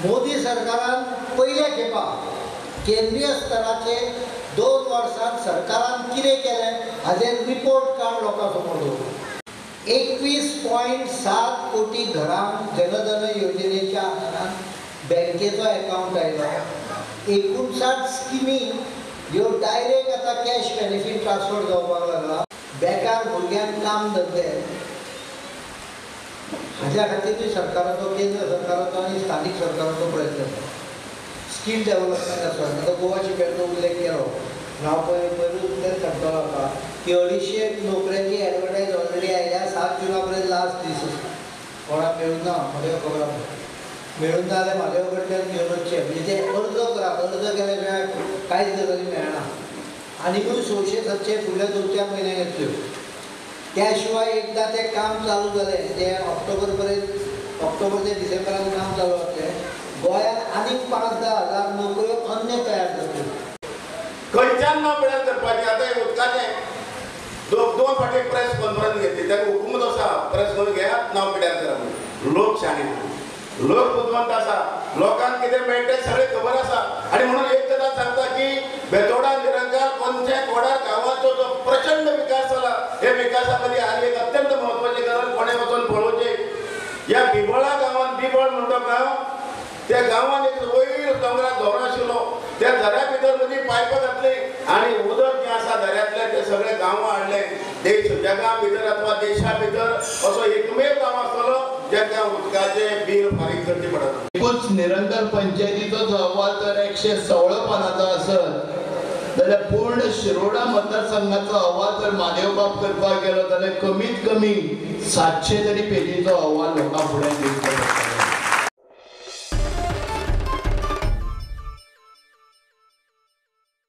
मोदी सरकारान पहिल्या खेपा केंद्रीय स्तराचे 2 वर्सांत सरकारान कितें केलें हाचेर रिपोर्ट कार्ड लोकां समोर दवरलो. 21.7 कोटी घरांक जनधन योजनेच्या आदारान बँकेचो अकाउंट आयलो. 59 स्किमी ह्यो डायरेक्ट आतां कॅश बेनिफीट ट्रान्सफर जावपाक लागला. बेकार भुरग्यांक काम धंदे हाज्या खातीर सरकाराचो केंद्र सरकाराचो आनी स्थानीक सरकाराचो प्रयत्न आसा. स्कील डेव्हलपमेंट आसा. आतां गोवा शिपेरचो उल्लेख केलो. हांव पयरूच सांगतलो म्हाका की 250 नोकऱ्यांची एडवर्टायज ऑलरेडी आयल्या. 7 जुना पर्यंत लास्ट दीस आसा. कोणाक मेळूं ना म्हाका खबर आसा. मेळूं ना जाल्यार म्हाज्या कडल्यान घेवन वचचें. म्हणजे ते अर्ज करात. अर्ज केल्या शिवाय कांयच गजाली मेळना. आनीकूय 600-700 फुडल्या 2-4 म्हयन्याक येतल्यो. त्या शिवाय एकदा तें काम चालू जालें ते ऑक्टोबर पर्यंत, ऑक्टोबर ते डिसेंबरान काम चालू जातलें. गोंयांत आनीक 5-10 हजार नोकऱ्यो अन्य तयार जातल्यो. खंयच्यान नांव पिड्यार करपाचें. आतां उदकाचें 2 फावटी प्रेस कॉन्फरन्स घेतली. ताका हुकूमत आसा प्रेस करून घेयात नांव पिड्यार करा म्हणून. लोक शाणे, लोक बुदवंत आसा. लोकांक कितें मेळटा सगळें खबर आसा. आनी म्हणून एक गजाल सांगता की बेतोडा निरंकार पंचायत वडार गांवाचो जो प्रचंड विकास जाला हे विकासा मदीं आनी एक अत्यंत म्हत्वाची गजाल कोणें वचून पळोवचें. ह्या बिबोळा गांवांत बिबोळ म्हणटा गांव त्या गांवांत एक वयर दोंगरार झरो आशिल्लो. त्या झऱ्या भितर मदीं पायपां घातली आनी उदक जें आसा झऱ्यांतलें तें सगळें गांवां हाडलें. देश जगा भितर अथवा देशा भितर असो एकमेव गांव आसतलो जेका उदकाचें बील फारीक करचें पडना. एकूच निरंकार पंचायतीचो जो अहवाल जर 116 पानांचो आसत जाल्यार पूर्ण शिरोडा मतदारसंघाचो अहवाल जर मानेवबाब करपाक गेलो जाल्यार कमीत कमी 700 तरी पेजीचो अहवाल लोकां फुडें दिवचो पडटलो.